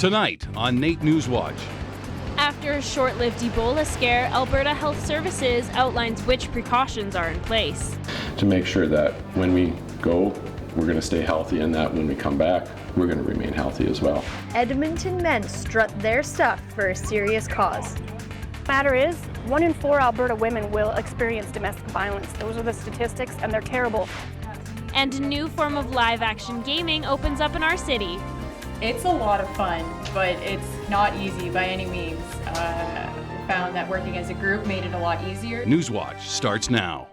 Tonight on NAIT NewsWatch. After a short-lived Ebola scare, Alberta Health Services outlines which precautions are in place. To make sure that when we go, we're going to stay healthy, and that when we come back, we're going to remain healthy as well. Edmonton men strut their stuff for a serious cause. Matter is, 1 in 4 Alberta women will experience domestic violence. Those are the statistics, and they're terrible. And a new form of live-action gaming opens up in our city. It's a lot of fun, but it's not easy by any means. Found that working as a group made it a lot easier. NewsWatch starts now.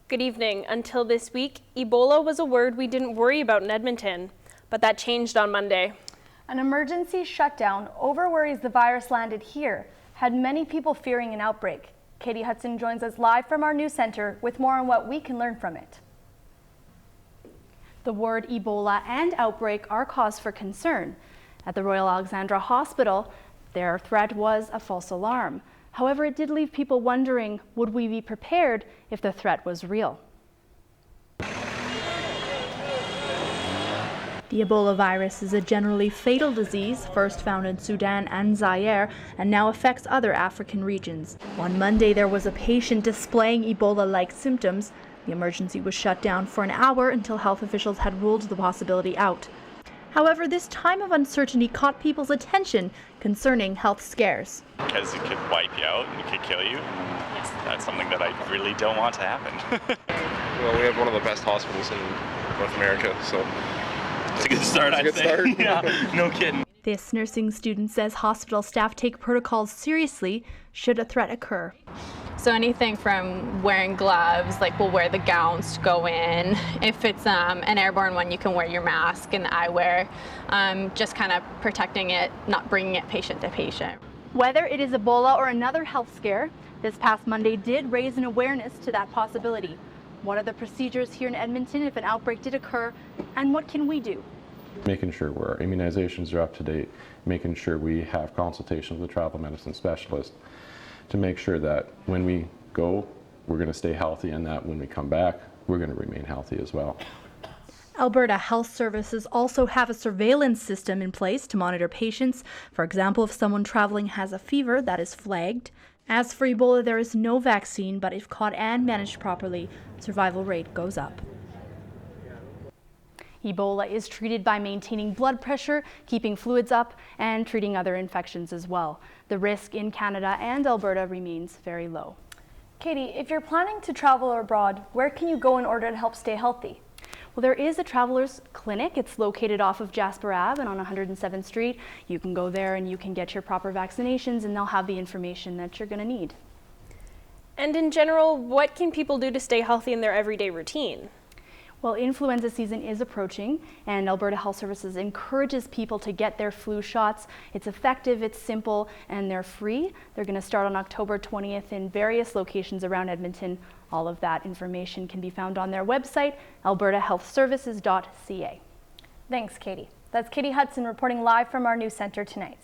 Good evening. Until this week, Ebola was a word we didn't worry about in Edmonton, but that changed on Monday. An emergency shutdown over worries the virus landed here had many people fearing an outbreak. Katie Hudson joins us live from our news center with more on what we can learn from it. The word Ebola and outbreak are cause for concern. At the Royal Alexandra Hospital, their threat was a false alarm. However, it did leave people wondering, would we be prepared if the threat was real? The Ebola virus is a generally fatal disease, first found in Sudan and Zaire, and now affects other African regions. On Monday, there was a patient displaying Ebola-like symptoms. The emergency was shut down for an hour until health officials had ruled the possibility out. However, this time of uncertainty caught people's attention concerning health scares. Because it could wipe you out and it could kill you. That's something that I really don't want to happen. Well, we have one of the best hospitals in North America, so it's a good start, I'd say. Yeah, no kidding. This nursing student says hospital staff take protocols seriously should a threat occur. So anything from wearing gloves, like we'll wear the gowns to go in. If it's an airborne one, you can wear your mask and eyewear, just kind of protecting it, not bringing it patient to patient. Whether it is Ebola or another health scare, this past Monday did raise an awareness to that possibility. What are the procedures here in Edmonton if an outbreak did occur, and what can we do? Making sure our immunizations are up to date, making sure we have consultation with a travel medicine specialist to make sure that when we go, we're going to stay healthy, and that when we come back, we're going to remain healthy as well. Alberta Health Services also have a surveillance system in place to monitor patients. For example, if someone traveling has a fever, that is flagged. As for Ebola, there is no vaccine, but if caught and managed properly, survival rate goes up. Ebola is treated by maintaining blood pressure, keeping fluids up, and treating other infections as well. The risk in Canada and Alberta remains very low. Katie, if you're planning to travel abroad, where can you go in order to help stay healthy? Well, there is a traveler's clinic. It's located off of Jasper Ave and on 107th Street. You can go there and you can get your proper vaccinations, and they'll have the information that you're going to need. And in general, what can people do to stay healthy in their everyday routine? Well, influenza season is approaching, and Alberta Health Services encourages people to get their flu shots. It's effective, it's simple, and they're free. They're going to start on October 20th in various locations around Edmonton. All of that information can be found on their website, albertahealthservices.ca. Thanks, Katie. That's Katie Hudson reporting live from our news center tonight.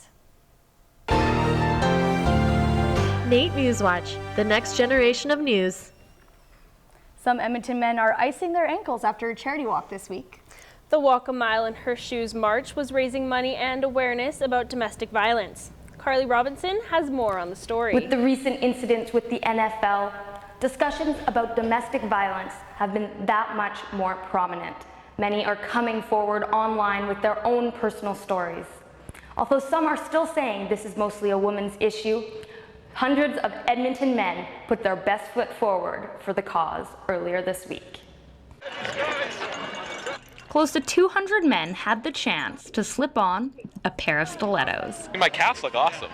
NAIT NewsWatch, the next generation of news. Some Edmonton men are icing their ankles after a charity walk this week. The Walk a Mile in Her Shoes March was raising money and awareness about domestic violence. Carly Robinson has more on the story. With the recent incidents with the NFL, discussions about domestic violence have been that much more prominent. Many are coming forward online with their own personal stories. Although some are still saying this is mostly a woman's issue, hundreds of Edmonton men put their best foot forward for the cause earlier this week. Close to 200 men had the chance to slip on a pair of stilettos. My calves look awesome.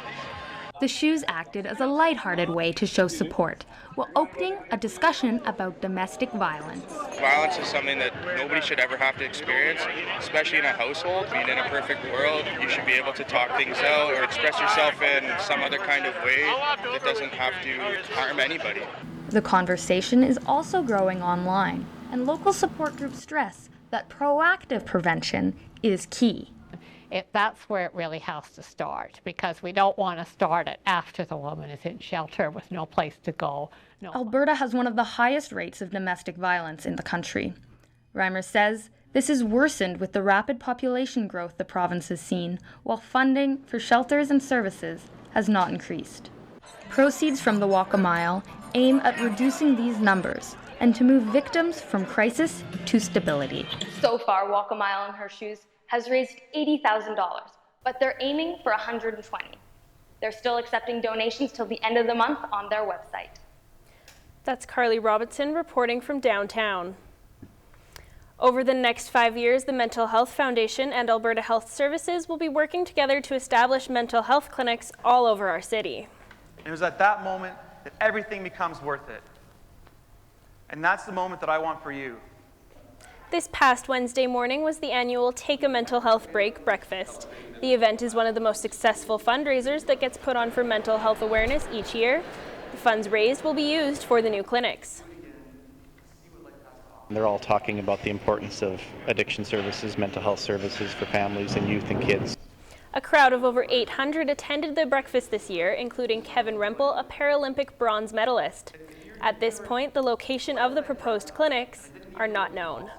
The shoes acted as a lighthearted way to show support, while opening a discussion about domestic violence. Violence is something that nobody should ever have to experience, especially in a household. I mean, in a perfect world, you should be able to talk things out or express yourself in some other kind of way that doesn't have to harm anybody. The conversation is also growing online, and local support groups stress that proactive prevention is key. That's where it really has to start, because we don't want to start it after the woman is in shelter with no place to go. Alberta has one of the highest rates of domestic violence in the country. Reimer says This is worsened with the rapid population growth the province has seen, while funding for shelters and services has not increased. Proceeds from the Walk a Mile aim at reducing these numbers and to move victims from crisis to stability. So far, Walk a Mile in Her Shoes has raised $80,000, but they're aiming for $120,000. They're still accepting donations till the end of the month on their website. That's Carly Robinson reporting from downtown. Over the next 5 years, the Mental Health Foundation and Alberta Health Services will be working together to establish mental health clinics all over our city. It was at that moment that everything becomes worth it. And that's the moment that I want for you. This past Wednesday morning was the annual Take a Mental Health Break breakfast. The event is one of the most successful fundraisers that gets put on for mental health awareness each year. The funds raised will be used for the new clinics. They're all talking about the importance of addiction services, mental health services for families and youth and kids. A crowd of over 800 attended the breakfast this year, including Kevin Rempel, a Paralympic bronze medalist. At this point, the location of the proposed clinics are not known.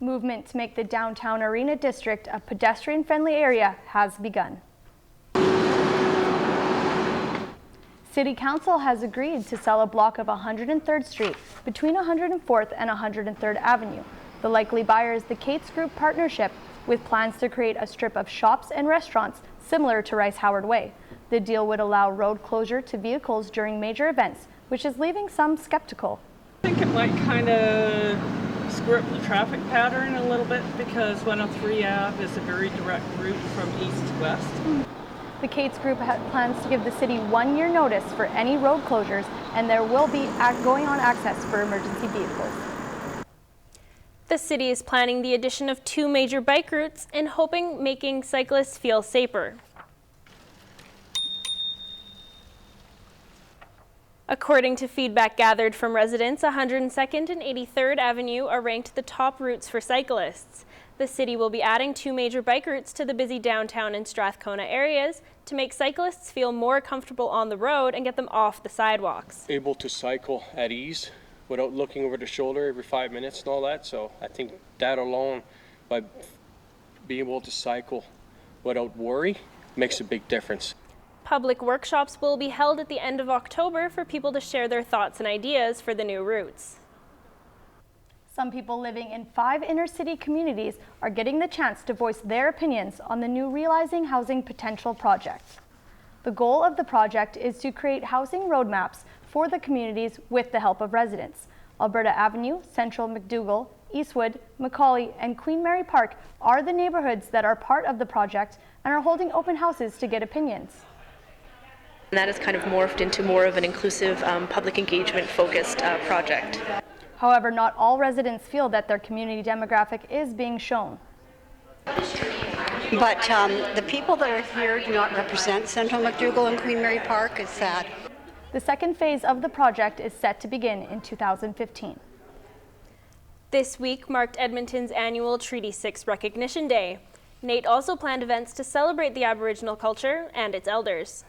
Movement to make the downtown Arena District a pedestrian-friendly area has begun. City Council has agreed to sell a block of 103rd Street between 104th and 103rd Avenue. The likely buyer is the Cates Group Partnership, with plans to create a strip of shops and restaurants similar to Rice Howard Way. The deal would allow road closure to vehicles during major events, which is leaving some skeptical. I think it might kind of screw up the traffic pattern a little bit because 103 Ave is a very direct route from east to west. The Cates Group plans to give the city 1 year notice for any road closures, and there will be going on access for emergency vehicles. The city is planning the addition of 2 major bike routes and hoping making cyclists feel safer. According to feedback gathered from residents, 102nd and 83rd Avenue are ranked the top routes for cyclists. The city will be adding 2 major bike routes to the busy downtown and Strathcona areas to make cyclists feel more comfortable on the road and get them off the sidewalks. Able to cycle at ease without looking over the shoulder every 5 minutes and all that. So I think that alone, by being able to cycle without worry, makes a big difference. Public workshops will be held at the end of October for people to share their thoughts and ideas for the new routes. Some people living in 5 inner-city communities are getting the chance to voice their opinions on the new Realizing Housing Potential project. The goal of the project is to create housing roadmaps for the communities with the help of residents. Alberta Avenue, Central McDougall, Eastwood, Macaulay, and Queen Mary Park are the neighborhoods that are part of the project and are holding open houses to get opinions. And that has kind of morphed into more of an inclusive, public engagement focused project. However, not all residents feel that their community demographic is being shown. But the people that are here do not represent Central McDougall and Queen Mary Park. It's sad. The second phase of the project is set to begin in 2015. This week marked Edmonton's annual Treaty 6 Recognition Day. NAIT also planned events to celebrate the Aboriginal culture and its elders.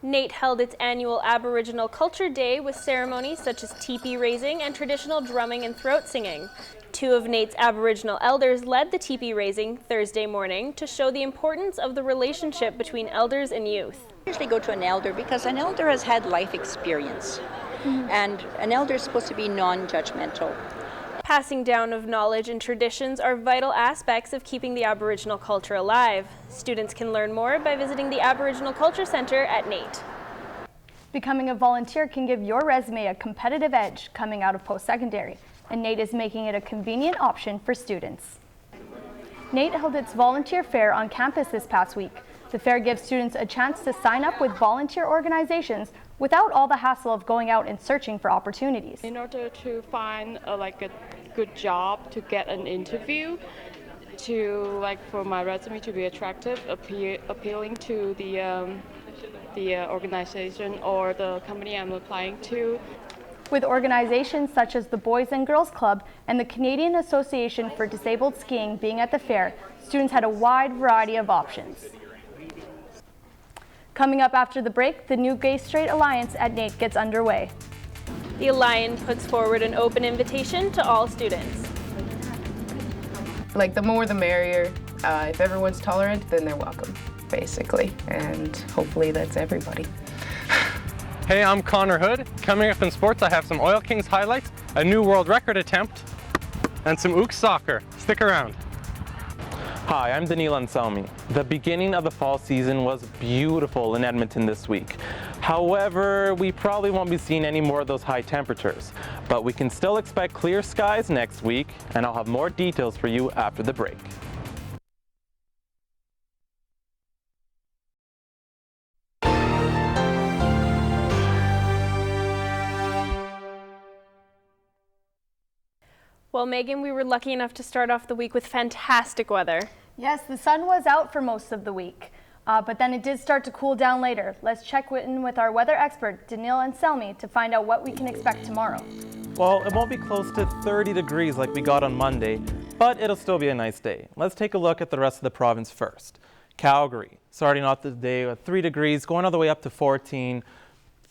NAIT held its annual Aboriginal Culture Day with ceremonies such as teepee raising and traditional drumming and throat singing. 2 of NAIT's Aboriginal elders led the teepee raising Thursday morning to show the importance of the relationship between elders and youth. I usually go to an elder because an elder has had life experience, and an elder is supposed to be non-judgmental. Passing down of knowledge and traditions are vital aspects of keeping the Aboriginal culture alive. Students can learn more by visiting the Aboriginal Culture Centre at NAIT. Becoming a volunteer can give your resume a competitive edge coming out of post-secondary, and NAIT is making it a convenient option for students. NAIT held its volunteer fair on campus this past week. The fair gives students a chance to sign up with volunteer organizations without all the hassle of going out and searching for opportunities. In order to find a good job, to get an interview, to for my resume to be attractive, appealing to the organization or the company I'm applying to. With organizations such as the Boys and Girls Club and the Canadian Association for Disabled Skiing being at the fair, students had a wide variety of options. Coming up after the break, the new Gay Straight Alliance at NAIT gets underway. The Alliance puts forward an open invitation to all students. Like, the more the merrier. If everyone's tolerant, then they're welcome, basically. And hopefully that's everybody. Hey, I'm Connor Hood. Coming up in sports, I have some Oil Kings highlights, a new world record attempt, and some Ooks soccer. Stick around. Hi, I'm Daniil Anselmi. The beginning of the fall season was beautiful in Edmonton this week. However, we probably won't be seeing any more of those high temperatures, but we can still expect clear skies next week, and I'll have more details for you after the break. Well, Megan, we were lucky enough to start off the week with fantastic weather. Yes, the sun was out for most of the week, but then it did start to cool down later. Let's check in with our weather expert, Daniil Anselmi, to find out what we can expect tomorrow. Well, it won't be close to 30 degrees like we got on Monday, but it'll still be a nice day. Let's take a look at the rest of the province first. Calgary, starting off the day with 3 degrees, going all the way up to 14,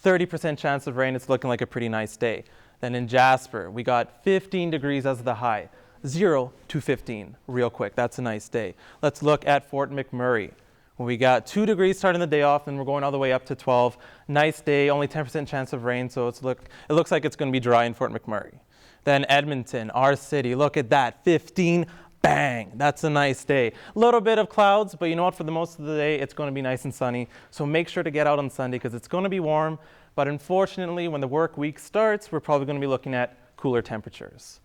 30% chance of rain. It's looking like a pretty nice day. Then in Jasper, we got 15 degrees as the high, 0 to 15 real quick. That's a nice day. Let's look at Fort McMurray. We got 2 degrees starting the day off, and we're going all the way up to 12. Nice day, only 10% chance of rain, so it looks like it's going to be dry in Fort McMurray. Then Edmonton, our city, look at that, 15, bang, that's a nice day. A little bit of clouds, but you know what, for the most of the day, it's going to be nice and sunny. So make sure to get out on Sunday because it's going to be warm. But unfortunately, when the work week starts, we're probably going to be looking at cooler temperatures.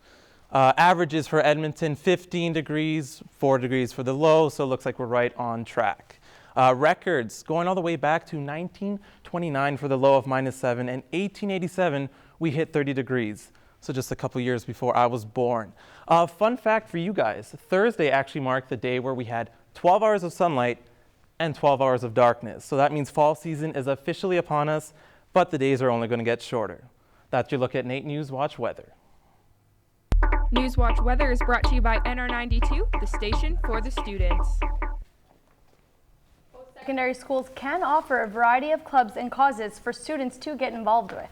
Averages for Edmonton, 15 degrees, 4 degrees for the low, so it looks like we're right on track. Records going all the way back to 1929 for the low of -7, and 1887 we hit 30 degrees. So just a couple years before I was born. Fun fact for you guys, Thursday actually marked the day where we had 12 hours of sunlight and 12 hours of darkness. So that means fall season is officially upon us, but the days are only going to get shorter. That's your look at NAIT NewsWatch weather. NewsWatch weather is brought to you by NR92, the station for the students. Secondary schools can offer a variety of clubs and causes for students to get involved with.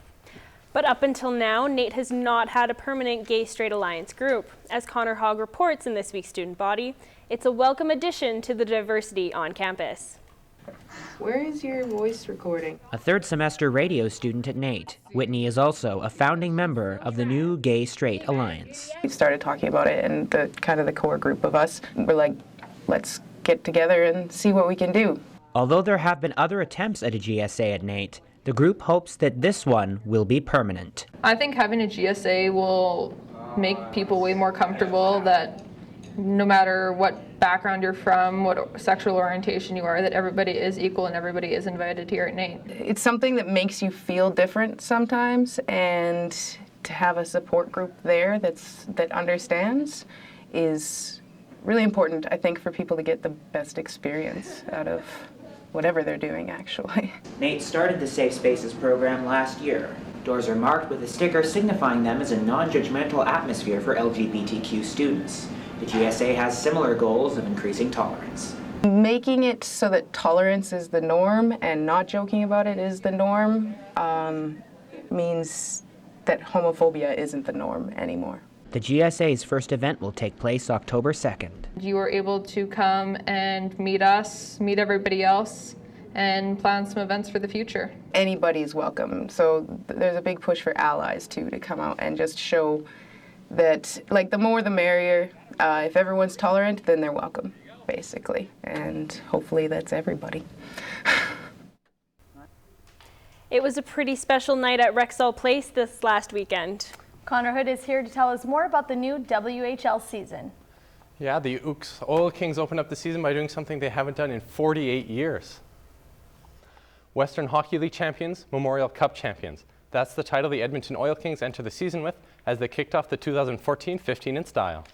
But up until now, NAIT has not had a permanent Gay-Straight Alliance group. As Connor Hogg reports in this week's student body, it's a welcome addition to the diversity on campus. Where is your voice recording? A third semester radio student at NAIT, Whitney is also a founding member of the new Gay-Straight Alliance. We started talking about it, and the core group of us were like, let's get together and see what we can do. Although there have been other attempts at a GSA at NAIT, the group hopes that this one will be permanent. I think having a GSA will make people way more comfortable that no matter what background you're from, what sexual orientation you are, that everybody is equal and everybody is invited here at NAIT. It's something that makes you feel different sometimes, and to have a support group there that understands is really important, I think, for people to get the best experience out of whatever they're doing, actually. NAIT started the Safe Spaces program last year. Doors are marked with a sticker signifying them as a non-judgmental atmosphere for LGBTQ students. The GSA has similar goals of increasing tolerance. Making it so that tolerance is the norm and not joking about it is the norm means that homophobia isn't the norm anymore. The GSA's first event will take place October 2nd. You are able to come and meet us, meet everybody else, and plan some events for the future. Anybody's welcome. So there's a big push for allies too to come out and just show that, like, the more the merrier. If everyone's tolerant, then they're welcome, basically. And hopefully that's everybody. It was a pretty special night at Rexall Place this last weekend. Connor Hood is here to tell us more about the new WHL season. Yeah, the Oil Kings opened up the season by doing something they haven't done in 48 years. Western Hockey League champions, Memorial Cup champions. That's the title the Edmonton Oil Kings enter the season with as they kicked off the 2014-15 in style.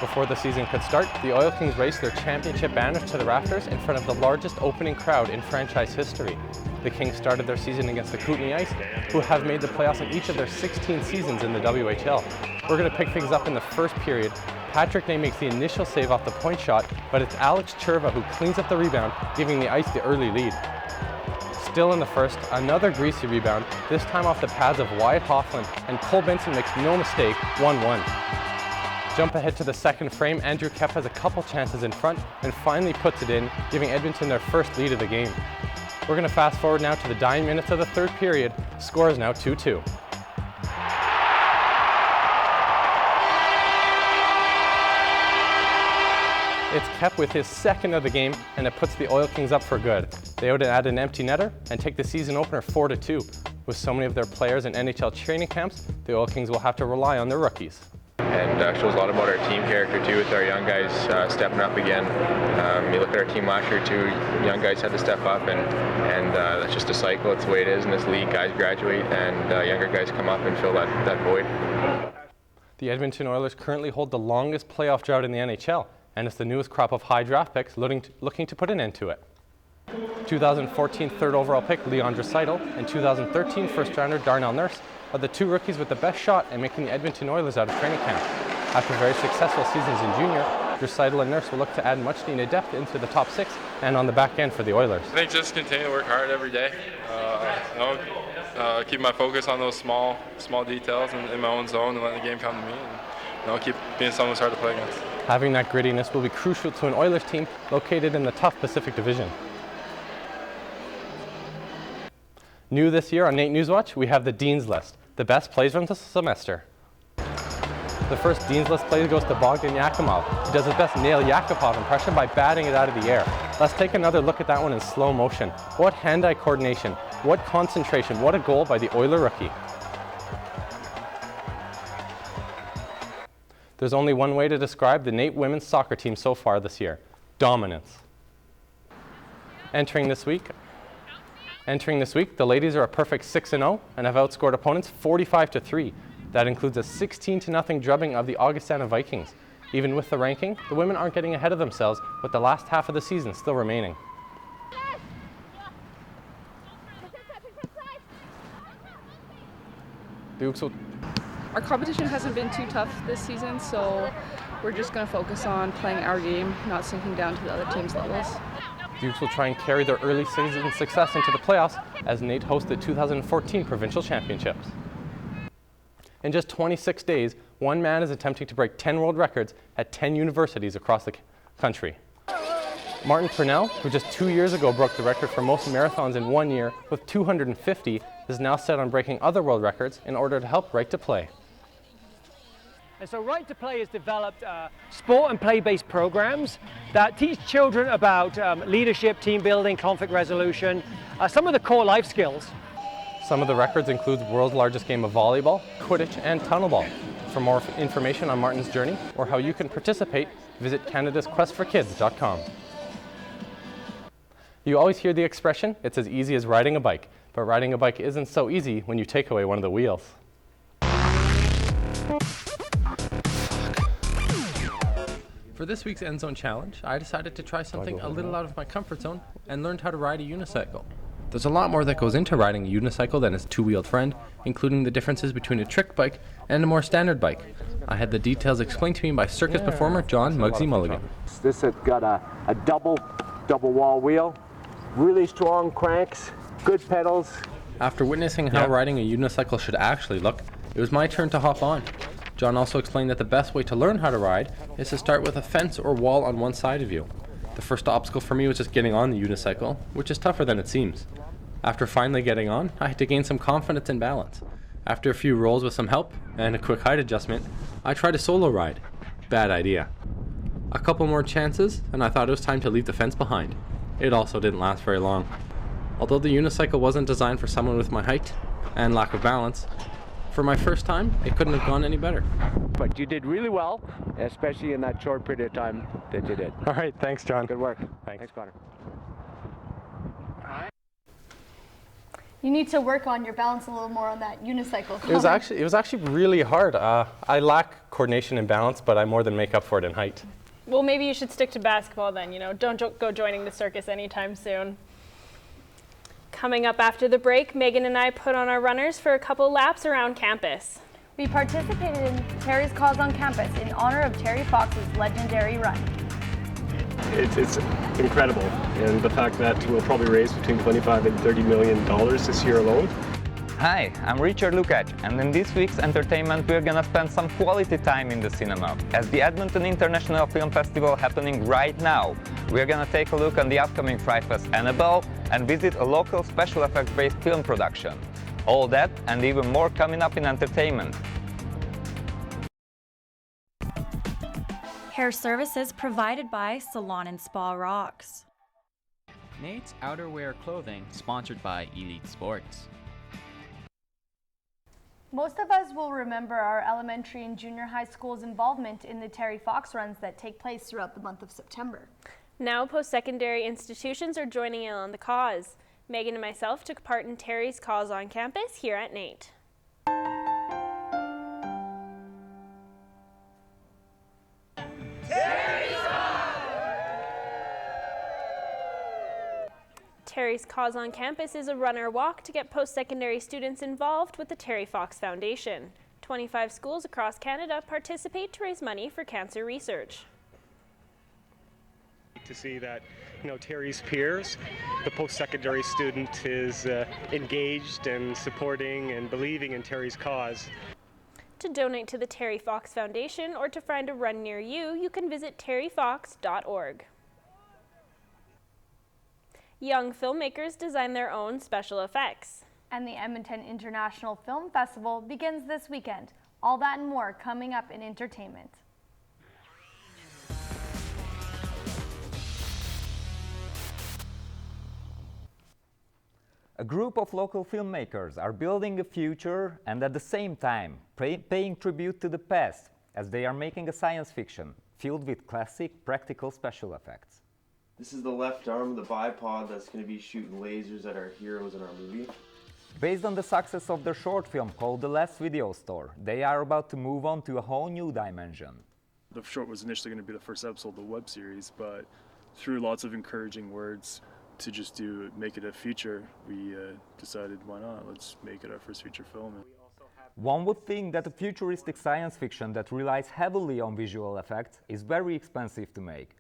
Before the season could start, the Oil Kings raised their championship banners to the rafters in front of the largest opening crowd in franchise history. The Kings started their season against the Kootenay Ice, who have made the playoffs in each of their 16 seasons in the WHL. We're going to pick things up in the first period. Patrick Ney makes the initial save off the point shot, but it's Alex Churva who cleans up the rebound, giving the Ice the early lead. Still in the first, another greasy rebound, this time off the pads of Wyatt Hoffland, and Cole Benson makes no mistake, 1-1. Jump ahead to the second frame, Andrew Kep has a couple chances in front and finally puts it in, giving Edmonton their first lead of the game. We're going to fast forward now to the dying minutes of the third period. Score is now 2-2. It's Kep with his second of the game, and it puts the Oil Kings up for good. They would add an empty netter and take the season opener 4-2. With so many of their players in NHL training camps, the Oil Kings will have to rely on their rookies. And shows a lot about our team character too, with our young guys stepping up again. You look at our team last year too, young guys had to step up, and that's just a cycle. It's the way it is in this league. Guys graduate and younger guys come up and fill that void. The Edmonton Oilers currently hold the longest playoff drought in the NHL, and it's the newest crop of high draft picks looking to put an end to it. 2014 third overall pick Leon Draisaitl and 2013 first rounder Darnell Nurse are the two rookies with the best shot at making the Edmonton Oilers out of training camp. After very successful seasons in junior, Draisaitl and Nurse will look to add much needed depth into the top six and on the back end for the Oilers. I think just continue to work hard every day. Keep my focus on those small details in my own zone and let the game come to me. And keep being someone who's hard to play against. Having that grittiness will be crucial to an Oilers team located in the tough Pacific Division. New this year on NAIT NewsWatch, we have the Dean's List, the best plays from the semester. The first Dean's List play goes to Bogdan Yakimov, who does his best Nail Yakupov impression by batting it out of the air. Let's take another look at that one in slow motion. What hand-eye coordination, what concentration, what a goal by the Oiler rookie. There's only one way to describe the NAIT women's soccer team so far this year: dominance. Entering this week, the ladies are a perfect 6-0 and have outscored opponents 45-3. That includes a 16-0 drubbing of the Augustana Vikings. Even with the ranking, the women aren't getting ahead of themselves, with the last half of the season still remaining. Our competition hasn't been too tough this season, so we're just going to focus on playing our game, not sinking down to the other team's levels. Dukes will try and carry their early season success into the playoffs as NAIT hosts the 2014 Provincial Championships. In just 26 days, one man is attempting to break 10 world records at 10 universities across the country. Martin Purnell, who just 2 years ago broke the record for most marathons in 1 year with 250, is now set on breaking other world records in order to help Right to Play. And so Right to Play has developed sport and play-based programs that teach children about leadership, team building, conflict resolution, some of the core life skills. Some of the records include the world's largest game of volleyball, Quidditch, and tunnelball. For more information on Martin's journey or how you can participate, visit canadasquestforkids.com. You always hear the expression, it's as easy as riding a bike, but riding a bike isn't so easy when you take away one of the wheels. For this week's End Zone Challenge, I decided to try something a little out of my comfort zone and learned how to ride a unicycle. There's a lot more that goes into riding a unicycle than its two-wheeled friend, including the differences between a trick bike and a more standard bike. I had the details explained to me by circus performer John Muggsy Mulligan. This has got a double wall wheel, really strong cranks, good pedals. After witnessing how riding a unicycle should actually look, it was my turn to hop on. John also explained that the best way to learn how to ride is to start with a fence or wall on one side of you. The first obstacle for me was just getting on the unicycle, which is tougher than it seems. After finally getting on, I had to gain some confidence and balance. After a few rolls with some help and a quick height adjustment, I tried a solo ride. Bad idea. A couple more chances, and I thought it was time to leave the fence behind. It also didn't last very long. Although the unicycle wasn't designed for someone with my height and lack of balance, for my first time, it couldn't have gone any better. But you did really well, especially in that short period of time that you did. All right, thanks, John. Good work. Thanks Connor. You need to work on your balance a little more on that unicycle. It was actually really hard. I lack coordination and balance, but I more than make up for it in height. Well, maybe you should stick to basketball then, you know. Don't go joining the circus anytime soon. Coming up after the break, Megan and I put on our runners for a couple laps around campus. We participated in Terry's Cause on Campus in honor of Terry Fox's legendary run. It's incredible, and the fact that we'll probably raise between $25 and $30 million this year alone. Hi, I'm Richard Lukács, and in this week's entertainment we're gonna spend some quality time in the cinema. As the Edmonton International Film Festival happening right now, we're gonna take a look on the upcoming Fright Fest Annabelle and visit a local special effects-based film production. All that and even more coming up in entertainment. Hair services provided by Salon and Spa Rocks. NAIT's outerwear clothing sponsored by Elite Sports. Most of us will remember our elementary and junior high school's involvement in the Terry Fox runs that take place throughout the month of September. Now post-secondary institutions are joining in on the cause. Megan and myself took part in Terry's Cause on Campus here at NAIT. Terry's Cause on Campus is a runner walk to get post-secondary students involved with the Terry Fox Foundation. 25 schools across Canada participate to raise money for cancer research. To see that, you know, Terry's peers, the post-secondary student is engaged and supporting and believing in Terry's cause. To donate to the Terry Fox Foundation or to find a run near you, you can visit terryfox.org. Young filmmakers design their own special effects. And the Edmonton International Film Festival begins this weekend. All that and more coming up in entertainment. A group of local filmmakers are building a future and at the same time paying tribute to the past as they are making a science fiction filled with classic practical special effects. This is the left arm of the bipod that's going to be shooting lasers at our heroes in our movie. Based on the success of their short film called The Last Video Store, they are about to move on to a whole new dimension. The short was initially going to be the first episode of the web series, but through lots of encouraging words to just make it a feature, we decided, why not? Let's make it our first feature film. One would think that a futuristic science fiction that relies heavily on visual effects is very expensive to make.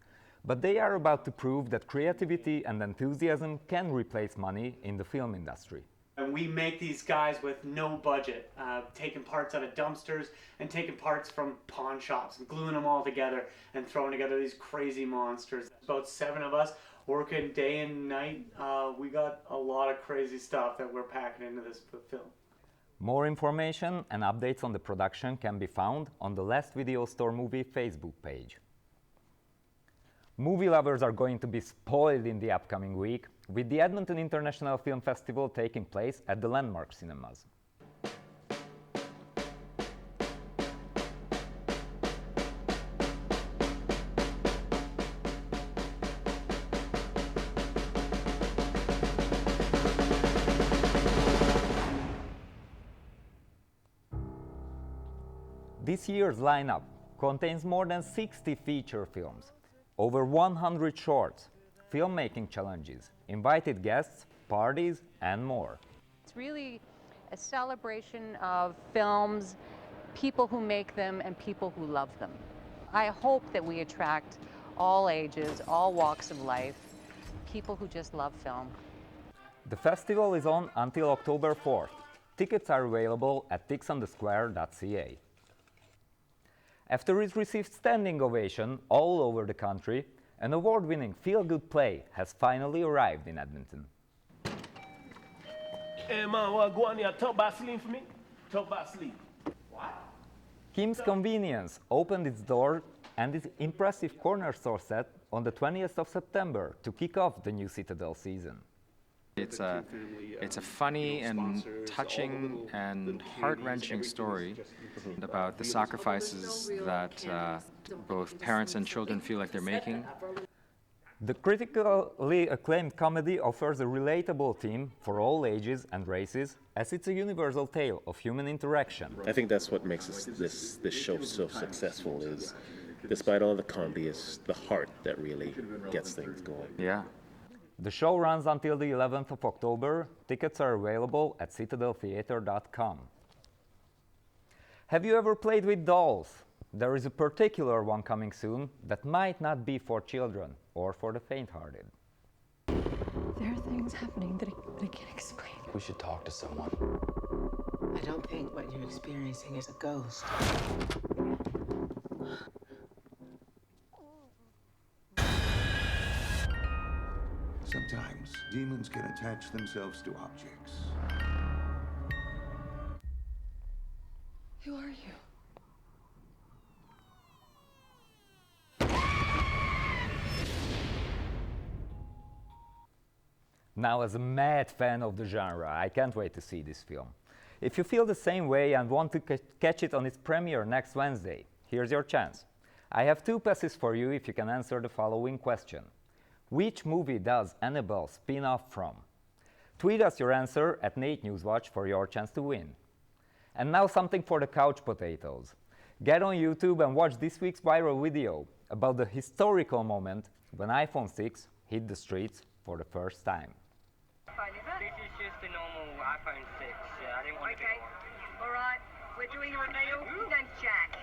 But they are about to prove that creativity and enthusiasm can replace money in the film industry. And we make these guys with no budget, taking parts out of dumpsters and taking parts from pawn shops and gluing them all together and throwing together these crazy monsters. About 7 of us working day and night. We got a lot of crazy stuff that we're packing into this film. More information and updates on the production can be found on the Last Video Store Movie Facebook page. Movie lovers are going to be spoiled in the upcoming week, with the Edmonton International Film Festival taking place at the Landmark Cinemas. This year's lineup contains more than 60 feature films, over 100 shorts, filmmaking challenges, invited guests, parties, and more. It's really a celebration of films, people who make them, and people who love them. I hope that we attract all ages, all walks of life, people who just love film. The festival is on until October 4th. Tickets are available at ticksonsthesquare.ca. After it received standing ovation all over the country, an award-winning feel-good play has finally arrived in Edmonton. Hey man, what go on here? Talk about sleep for me? Talk about sleep. What? Kim's Convenience opened its door and its impressive corner store set on the 20th of September to kick off the new Citadel season. It's a funny and touching and heart-wrenching story about the sacrifices that both parents and children feel like they're making. The critically acclaimed comedy offers a relatable theme for all ages and races, as it's a universal tale of human interaction. I think that's what makes this show so successful, is despite all the comedy, it's the heart that really gets things going. Yeah. The show runs until the 11th of October. Tickets are available at citadeltheater.com. Have you ever played with dolls? There is a particular one coming soon that might not be for children or for the faint-hearted. There are things happening that I can't explain. We should talk to someone. I don't think what you're experiencing is a ghost. Sometimes demons can attach themselves to objects. Who are you? Now, as a mad fan of the genre, I can't wait to see this film. If you feel the same way and want to catch it on its premiere next Wednesday, here's your chance. I have 2 passes for you if you can answer the following question. Which movie does Annabelle spin off from? Tweet us your answer at NAIT NewsWatch for your chance to win. And now something for the couch potatoes. Get on YouTube and watch this week's viral video about the historical moment when iPhone 6 hit the streets for the first time. This is just a normal iPhone 6. Yeah, I didn't want to Okay, all right. We're doing a reveal. His name's Jack.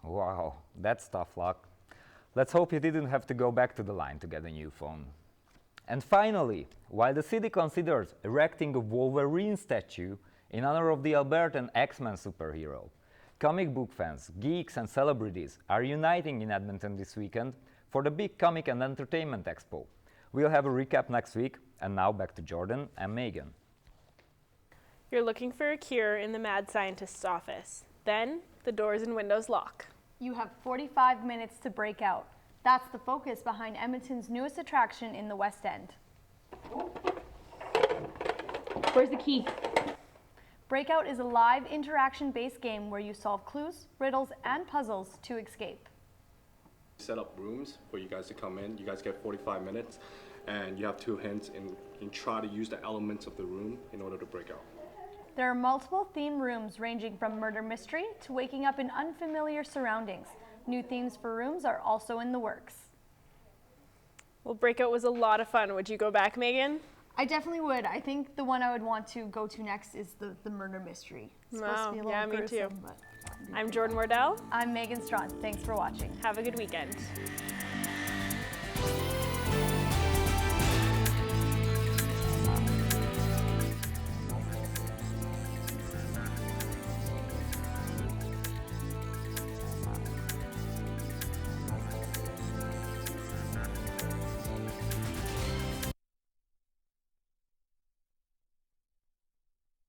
Wow, that's tough luck. Let's hope you didn't have to go back to the line to get a new phone. And finally, while the city considers erecting a Wolverine statue in honor of the Albertan X-Men superhero, comic book fans, geeks and celebrities are uniting in Edmonton this weekend for the big Comic and Entertainment Expo. We'll have a recap next week, and now back to Jordan and Megan. You're looking for a cure in the mad scientist's office. Then, the doors and windows lock. You have 45 minutes to break out. That's the focus behind Edmonton's newest attraction in the West End. Where's the key? Breakout is a live interaction-based game where you solve clues, riddles, and puzzles to escape. Set up rooms for you guys to come in. You guys get 45 minutes, and you have 2 hints and try to use the elements of the room in order to break out. There are multiple theme rooms ranging from murder mystery to waking up in unfamiliar surroundings. New themes for rooms are also in the works. Well, Breakout was a lot of fun. Would you go back, Megan? I definitely would. I think the one I would want to go to next is the murder mystery. It's supposed to be a little me gruesome, too. But I'm Jordan Wardell. I'm Megan Strawn. Thanks for watching. Have a good weekend.